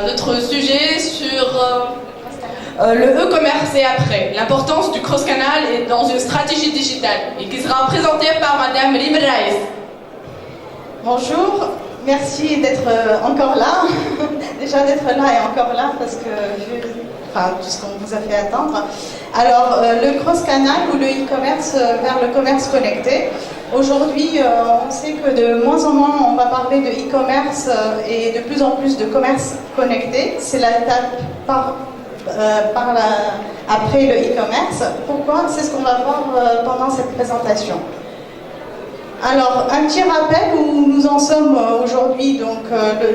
Notre sujet sur le e-commerce et après, l'importance du cross-canal dans une stratégie digitale, et qui sera présenté par Madame Rime Raïs. Bonjour, merci d'être encore là, déjà d'être là et encore là, parce que tout ce qu'on vous a fait attendre. Alors, le cross-canal ou le e-commerce vers le commerce connecté. Aujourd'hui, on sait que de moins en moins, on va parler de e-commerce et de plus en plus de commerce connecté. C'est l'étape après le e-commerce. Pourquoi? C'est ce qu'on va voir pendant cette présentation. Alors, un petit rappel où nous en sommes aujourd'hui, donc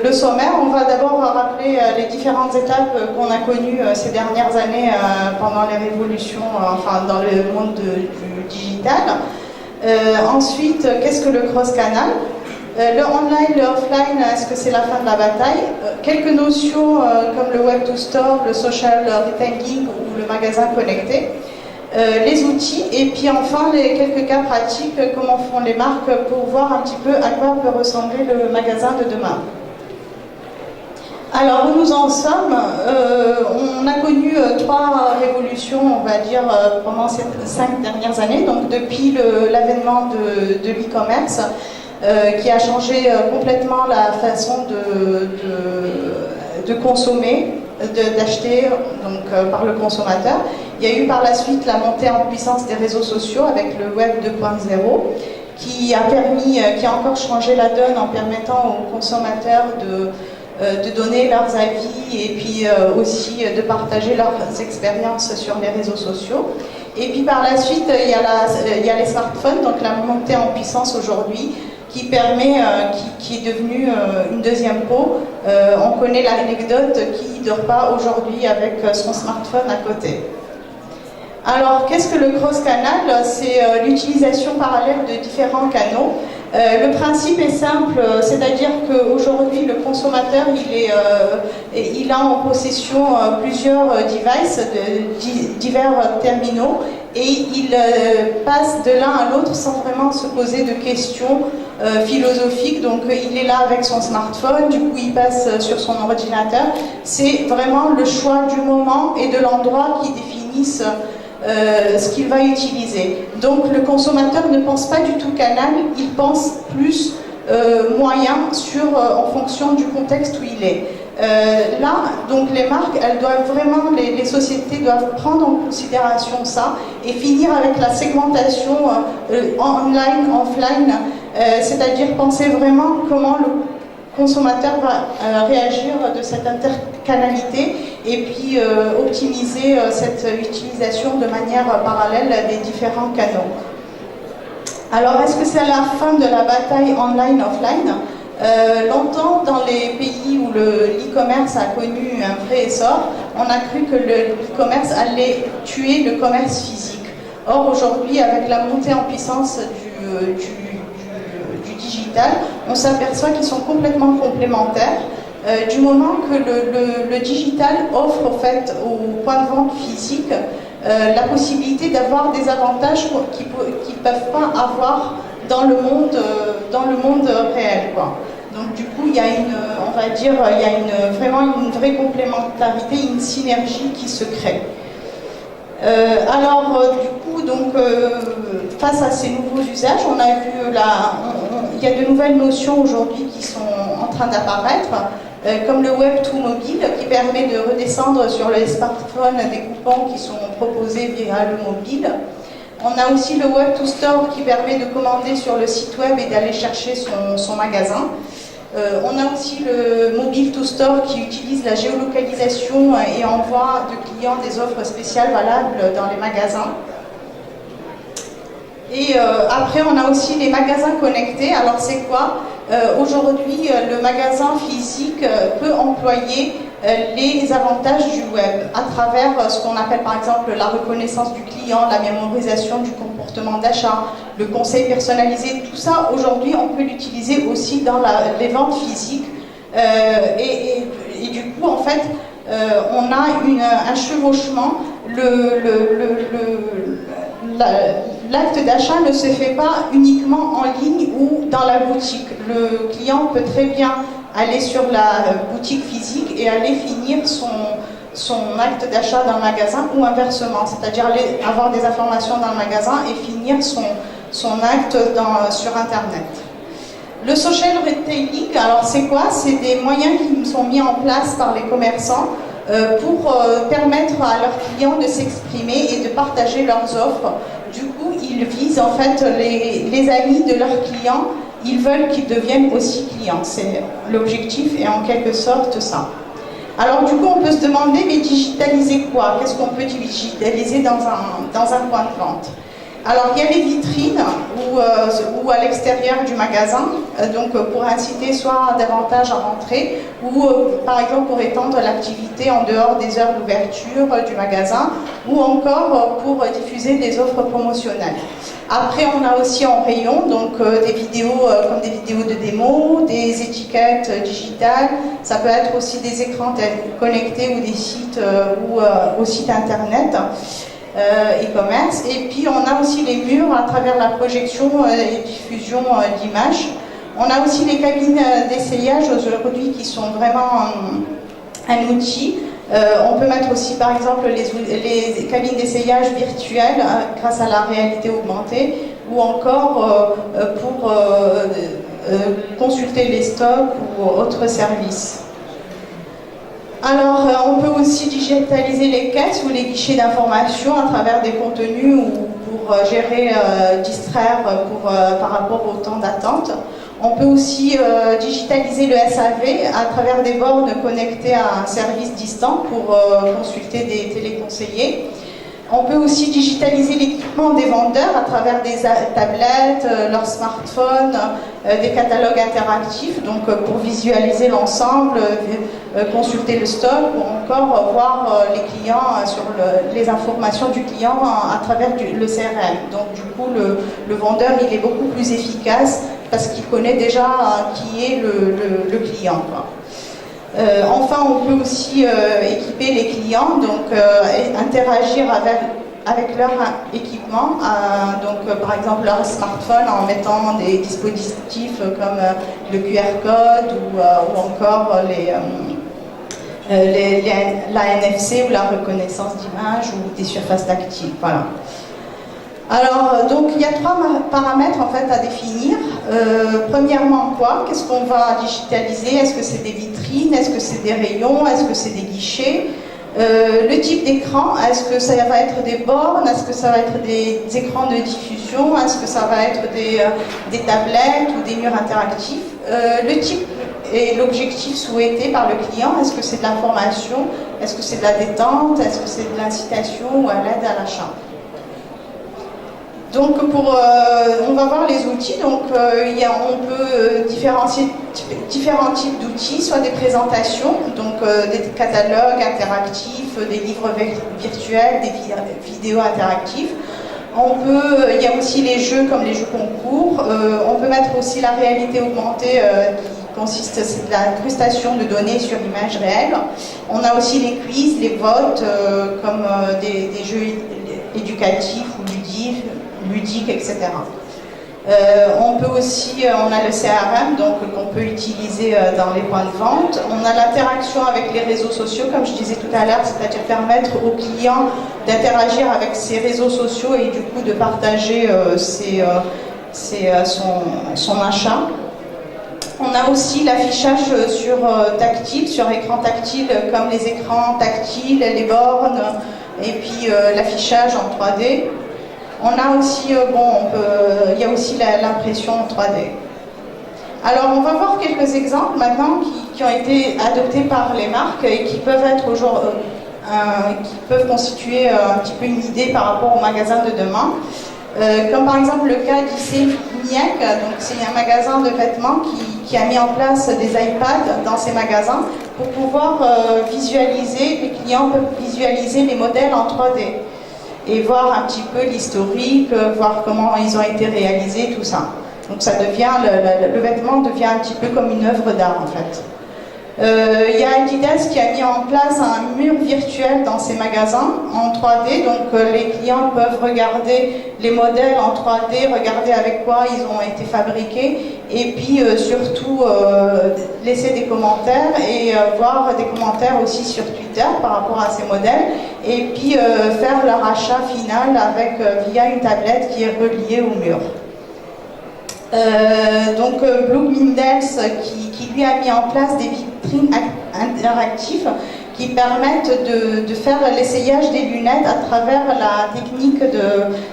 le sommaire. On va d'abord rappeler les différentes étapes qu'on a connues ces dernières années pendant les révolutions, dans le monde du digital. Ensuite, qu'est-ce que le cross-canal? Le online, le offline, est-ce que c'est la fin de la bataille? Quelques notions comme le web to store, le social retailing ou le magasin connecté. Les outils et puis enfin quelques cas pratiques, comment font les marques pour voir un petit peu à quoi peut ressembler le magasin de demain. Alors où nous en sommes, on a connu 3 révolutions, on va dire, pendant ces 5 dernières années, donc depuis l'avènement de l'e-commerce qui a changé complètement la façon de consommer, d'acheter par le consommateur. Il y a eu par la suite la montée en puissance des réseaux sociaux avec le web 2.0 qui a encore changé la donne en permettant aux consommateurs de donner leurs avis et puis aussi de partager leurs expériences sur les réseaux sociaux. Et puis par la suite, il y a les smartphones, donc la montée en puissance aujourd'hui qui est devenue une deuxième peau. On connaît l'anecdote qui ne dort pas aujourd'hui avec son smartphone à côté. Alors, qu'est-ce que le cross-canal? C'est l'utilisation parallèle de différents canaux. Le principe est simple, c'est-à-dire qu'aujourd'hui, le consommateur, il a en possession plusieurs devices, divers terminaux, et il passe de l'un à l'autre sans vraiment se poser de questions philosophiques. Donc, il est là avec son smartphone, du coup, il passe sur son ordinateur. C'est vraiment le choix du moment et de l'endroit qui définissent ce qu'il va utiliser. Donc le consommateur ne pense pas du tout canal, il pense plus moyen en fonction du contexte où il est. Là, donc les marques, elles doivent vraiment, les sociétés doivent prendre en considération ça et finir avec la segmentation online, offline, c'est-à-dire penser vraiment comment le consommateur va réagir de cette intercanalité et puis optimiser cette utilisation de manière parallèle des différents canaux. Alors, est-ce que c'est la fin de la bataille online-offline? Longtemps, dans les pays où l'e-commerce a connu un vrai essor, on a cru que l'e-commerce allait tuer le commerce physique. Or, aujourd'hui, avec la montée en puissance du digital, on s'aperçoit qu'ils sont complètement complémentaires. Du moment que le digital offre en fait au point de vente physique la possibilité d'avoir des avantages qu'ils ne peuvent pas avoir dans le monde réel, quoi. Donc du coup, il y a vraiment une vraie complémentarité, une synergie qui se crée. Face à ces nouveaux usages, on a vu il y a de nouvelles notions aujourd'hui qui sont en train d'apparaître, comme le Web to Mobile, qui permet de redescendre sur les smartphones des coupons qui sont proposés via le mobile. On a aussi le Web to Store qui permet de commander sur le site web et d'aller chercher son magasin. On a aussi le Mobile to Store qui utilise la géolocalisation et envoie de clients des offres spéciales valables dans les magasins. Et après, on a aussi les magasins connectés. Alors, c'est quoi? Aujourd'hui, le magasin physique peut employer les avantages du web à travers ce qu'on appelle par exemple la reconnaissance du client, la mémorisation du comportement d'achat, le conseil personnalisé. Tout ça, aujourd'hui, on peut l'utiliser aussi dans les ventes physiques. Et du coup, en fait, on a un chevauchement. L'acte d'achat ne se fait pas uniquement en ligne ou dans la boutique. Le client peut très bien aller sur la boutique physique et aller finir son acte d'achat dans le magasin ou inversement, c'est-à-dire aller avoir des informations dans le magasin et finir son acte sur Internet. Le social retailing, alors c'est quoi? C'est des moyens qui sont mis en place par les commerçants pour permettre à leurs clients de s'exprimer et de partager leurs offres. Du coup, ils visent en fait les amis de leurs clients, ils veulent qu'ils deviennent aussi clients. C'est l'objectif et en quelque sorte ça. Alors du coup, on peut se demander, mais digitaliser quoi? Qu'est-ce qu'on peut digitaliser dans un point de vente? Alors il y a les vitrines ou à l'extérieur du magasin, donc pour inciter soit davantage à rentrer ou par exemple pour étendre l'activité en dehors des heures d'ouverture du magasin ou encore pour diffuser des offres promotionnelles. Après on a aussi en rayon donc des vidéos comme des vidéos de démo, des étiquettes digitales, ça peut être aussi des écrans connectés ou des sites ou au site internet. E-commerce, et puis on a aussi les murs à travers la projection et diffusion d'images. On a aussi les cabines d'essayage aujourd'hui qui sont vraiment un outil. On peut mettre aussi par exemple les cabines d'essayage virtuelles grâce à la réalité augmentée ou encore pour consulter les stocks ou autres services. Alors, on peut aussi digitaliser les caisses ou les guichets d'information à travers des contenus ou pour gérer, distraire par rapport au temps d'attente. On peut aussi digitaliser le SAV à travers des bornes connectées à un service distant pour consulter des téléconseillers. On peut aussi digitaliser l'équipement des vendeurs à travers des tablettes, leurs smartphones, des catalogues interactifs, donc pour visualiser l'ensemble, consulter le stock ou encore voir les clients sur les informations du client à travers le CRM. Donc du coup, le vendeur il est beaucoup plus efficace parce qu'il connaît déjà qui est le client, quoi. Enfin, on peut aussi équiper les clients, donc interagir avec leur équipement, donc par exemple leur smartphone en mettant des dispositifs comme le QR code ou encore la NFC ou la reconnaissance d'image ou des surfaces tactiles. Voilà. Alors, donc il y a trois paramètres en fait à définir. Premièrement, quoi? Qu'est-ce qu'on va digitaliser? Est-ce que c'est des vitrines? Est-ce que c'est des rayons? Est-ce que c'est des guichets? Le type d'écran, est-ce que ça va être des bornes? Est-ce que ça va être des écrans de diffusion? Est-ce que ça va être des tablettes ou des murs interactifs? Le type et l'objectif souhaité par le client, est-ce que c'est de l'information? Est-ce que c'est de la détente? Est-ce que c'est de l'incitation ou à l'aide à l'achat? Donc on va voir les outils, donc on peut différencier différents types d'outils, soit des présentations, donc des catalogues interactifs, des livres virtuels, des vidéos interactives. Il y a aussi les jeux comme les jeux concours, on peut mettre aussi la réalité augmentée qui consiste, c'est de l'incrustation de données sur image réelle. On a aussi les quiz, les votes, comme des jeux éducatifs ou ludiques, etc. On peut aussi, on a le CRM, donc qu'on peut utiliser dans les points de vente. On a l'interaction avec les réseaux sociaux, comme je disais tout à l'heure, c'est-à-dire permettre aux clients d'interagir avec ces réseaux sociaux et du coup de partager son achat. On a aussi l'affichage sur écran tactile, comme les écrans tactiles, les bornes, et puis l'affichage en 3D. On a aussi, il y a aussi l'impression en 3D. Alors, on va voir quelques exemples maintenant qui ont été adoptés par les marques et qui peuvent être qui peuvent constituer un petit peu une idée par rapport au magasin de demain. Comme par exemple le cas d'Issey Miniac, donc c'est un magasin de vêtements qui a mis en place des iPads dans ses magasins pour pouvoir visualiser, les clients peuvent visualiser les modèles en 3D. Et voir un petit peu l'historique, voir comment ils ont été réalisés, tout ça. Donc ça devient, le vêtement devient un petit peu comme une œuvre d'art en fait. Il y a Adidas qui a mis en place un mur virtuel dans ses magasins en 3D, donc les clients peuvent regarder les modèles en 3D, regarder avec quoi ils ont été fabriqués, et puis surtout laisser des commentaires et voir des commentaires aussi sur Twitter par rapport à ces modèles, et puis faire leur achat final avec, via une tablette qui est reliée au mur. Donc Blue Mindels qui lui a mis en place des vitrines interactives qui permettent de faire l'essayage des lunettes à travers la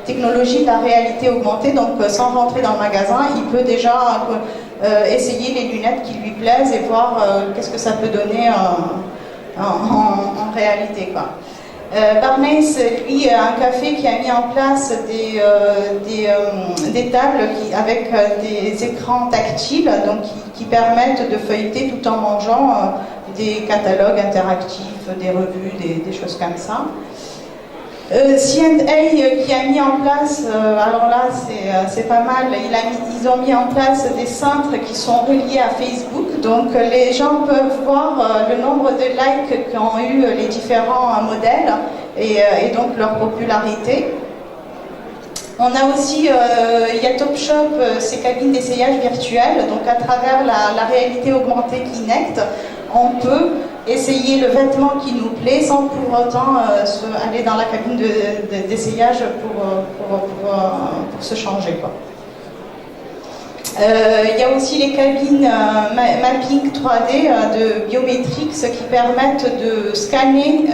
technologie de la réalité augmentée. Donc sans rentrer dans le magasin, il peut déjà essayer les lunettes qui lui plaisent et voir qu'est-ce que ça peut donner en réalité, quoi. Barnes, lui, a un café qui a mis en place des tables avec des écrans tactiles, donc qui permettent de feuilleter tout en mangeant des catalogues interactifs, des revues, des choses comme ça. C&A qui a mis en place, alors là c'est pas mal, ils ont mis en place des centres qui sont reliés à Facebook, donc les gens peuvent voir le nombre de likes qu'ont eu les différents modèles et donc leur popularité. On a aussi, il y a Topshop, ces cabines d'essayage virtuelles, donc à travers la réalité augmentée Kinect, on peut essayer le vêtement qui nous plaît sans pour autant aller dans la cabine d'essayage pour se changer, quoi. Il y a aussi les cabines mapping 3D de Biometrix qui permettent de scanner,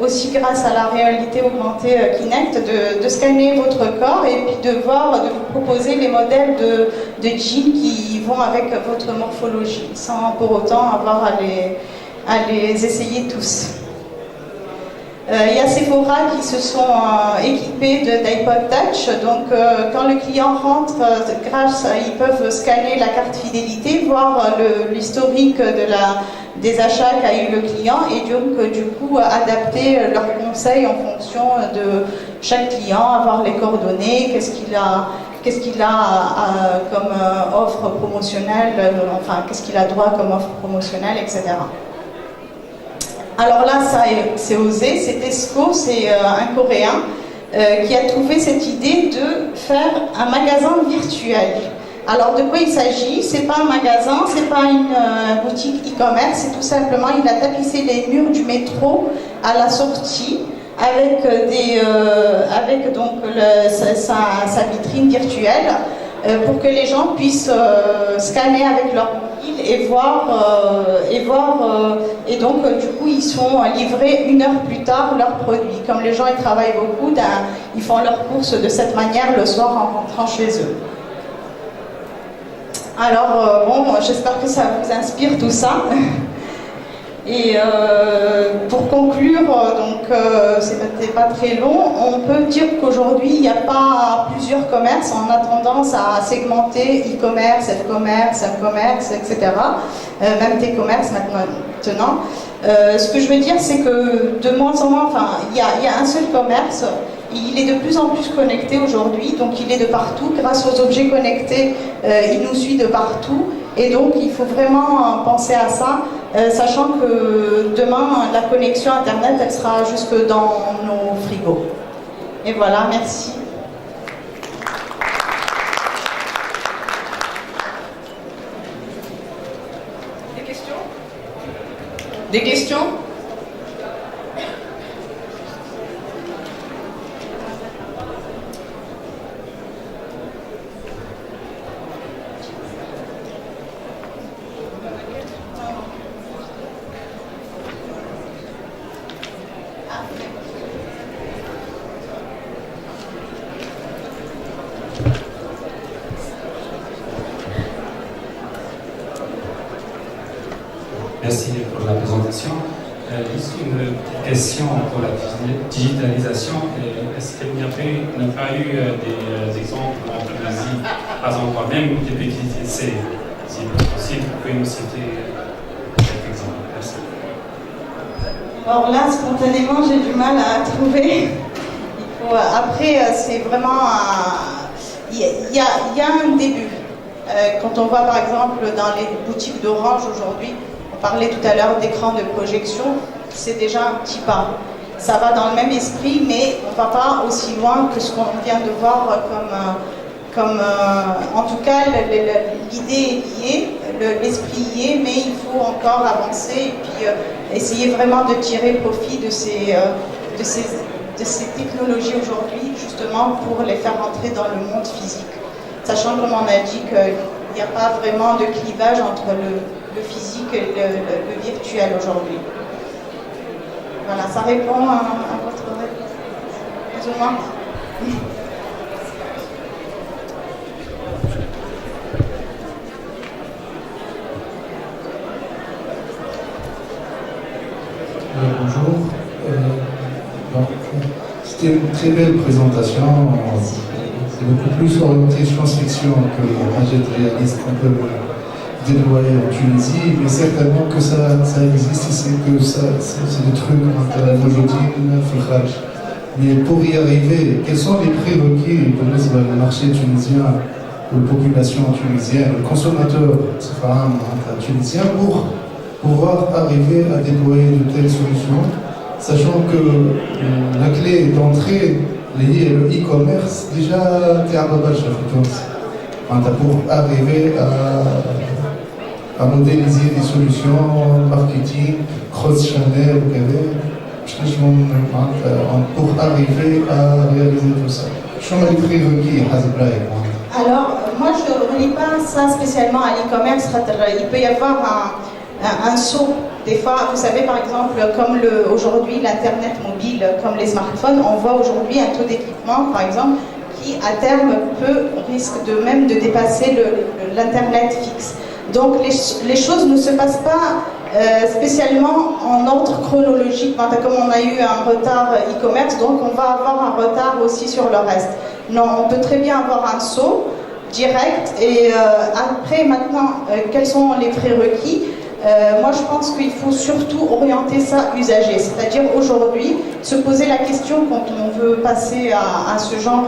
aussi grâce à la réalité augmentée Kinect, de scanner votre corps et puis de vous proposer les modèles de jeans qui vont avec votre morphologie, sans pour autant avoir à les essayer tous. Il y a Sephora qui se sont équipés d'iPod Touch, donc quand le client rentre, ils peuvent scanner la carte fidélité, voir l'historique des achats qu'a eu le client et donc du coup adapter leurs conseils en fonction de chaque client, avoir les coordonnées, qu'est-ce qu'il a comme offre promotionnelle, enfin qu'est-ce qu'il a droit comme offre promotionnelle, etc. Alors là, ça c'est osé, c'est Tesco, c'est un Coréen qui a trouvé cette idée de faire un magasin virtuel. Alors de quoi il s'agit? C'est pas un magasin, c'est pas une boutique e-commerce, c'est tout simplement, il a tapissé les murs du métro à la sortie avec donc sa vitrine virtuelle pour que les gens puissent scanner avec leur mobile et voir et donc du coup ils sont livrés 1 heure plus tard leurs produits. Comme les gens ils travaillent beaucoup, ils font leurs courses de cette manière le soir en rentrant chez eux. Alors bon, j'espère que ça vous inspire tout ça. Et pour conclure, donc c'était pas très long, on peut dire qu'aujourd'hui il n'y a pas plusieurs commerces, on a tendance à segmenter e-commerce, F-commerce, M-commerce, etc. Même T-commerce maintenant. Ce que je veux dire, c'est que de moins en moins, enfin, il y a un seul commerce. Il est de plus en plus connecté aujourd'hui, donc il est de partout. Grâce aux objets connectés, il nous suit de partout. Et donc il faut vraiment penser à ça, sachant que demain, la connexion Internet, elle sera jusque dans nos frigos. Et voilà, merci. Des questions? Des questions? Merci pour la présentation. Juste une petite question pour la digitalisation. Est-ce qu'il n'y a pas eu des exemples en Tunisie, par exemple, même des petits essais? Si possible, vous pouvez nous citer quelques exemples. Merci. Alors là, spontanément, j'ai du mal à trouver. Après, c'est vraiment il y a un début. Quand on voit par exemple dans les boutiques d'Orange aujourd'hui, on parlait tout à l'heure d'écran de projection, c'est déjà un petit pas. Ça va dans le même esprit, mais on ne va pas aussi loin que ce qu'on vient de voir en tout cas, l'idée est liée, l'esprit y est, mais il faut encore avancer et puis essayer vraiment de tirer profit de ces technologies aujourd'hui, justement pour les faire entrer dans le monde physique. Sachant, comme on a dit, qu'il n'y a pas vraiment de clivage entre le physique et le virtuel aujourd'hui. Voilà, ça répond à votre plus ou moins. Bonjour. C'était une très belle présentation. C'est beaucoup plus orienté science-fiction que un jet réaliste qu'on peut déployer en Tunisie, mais certainement que ça existe ici, que c'est des trucs entre la Mojodine, Fikhraj. Mais pour y arriver, quels sont les prérequis pour le marché tunisien, pour la population tunisienne, le consommateur tunisien, pour pouvoir arriver à déployer de telles solutions, sachant que la clé d'entrée liée au e-commerce, déjà, tu es un babage pour arriver à modéliser des solutions marketing, cross-channel, pour arriver à réaliser tout ça. Je suis les prérequis, alors, moi je ne relie pas ça spécialement à l'e-commerce. Il peut y avoir un saut. Des fois, vous savez, par exemple, comme aujourd'hui l'Internet mobile, comme les smartphones, on voit aujourd'hui un taux d'équipement, par exemple, qui à terme risque même de dépasser l'Internet fixe. Donc les choses ne se passent pas spécialement en ordre chronologique. Comme on a eu un retard e-commerce, donc on va avoir un retard aussi sur le reste. Non, on peut très bien avoir un saut direct. Et après, maintenant, quels sont les prérequis ? Moi, je pense qu'il faut surtout orienter ça usager, c'est-à-dire aujourd'hui, se poser la question quand on veut passer à ce genre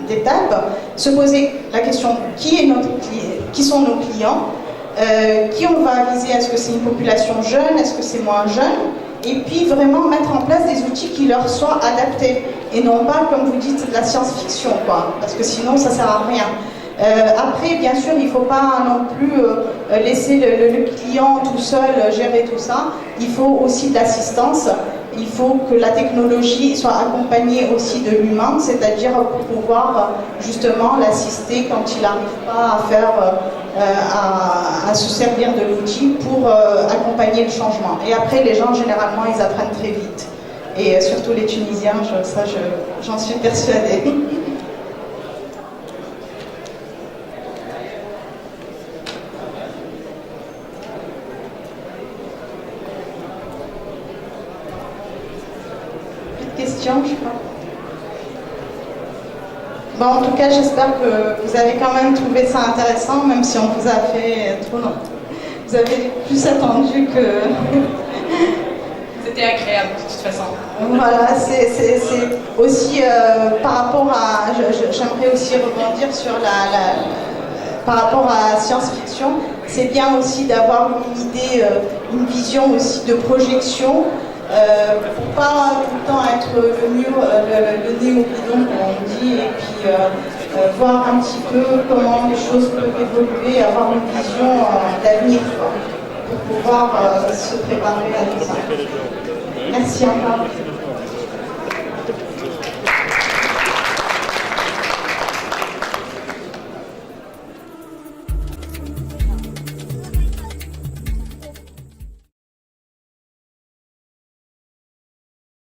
d'étapes, se poser la question qui sont nos clients, qui on va viser, est-ce que c'est une population jeune, est-ce que c'est moins jeune, et puis vraiment mettre en place des outils qui leur soient adaptés, et non pas, comme vous dites, de la science-fiction, quoi, parce que sinon ça sert à rien. Après, bien sûr, il ne faut pas non plus laisser le client tout seul gérer tout ça. Il faut aussi de l'assistance. Il faut que la technologie soit accompagnée aussi de l'humain, c'est-à-dire pour pouvoir justement l'assister quand il n'arrive pas à faire, à se servir de l'outil pour accompagner le changement. Et après, les gens, généralement, ils apprennent très vite. Et surtout les Tunisiens, j'en suis persuadée. Je crois. Bon, en tout cas, j'espère que vous avez quand même trouvé ça intéressant, même si on vous a fait trop long. Vous avez plus attendu que... C'était agréable, de toute façon. Voilà, c'est aussi par rapport à... J'aimerais aussi rebondir sur par rapport à science-fiction. C'est bien aussi d'avoir une idée, une vision aussi de projection, pour pas tout le temps être le nez au bidon, comme on dit, et puis voir un petit peu comment les choses peuvent évoluer, avoir une vision d'avenir pour pouvoir se préparer à tout ça. Merci encore.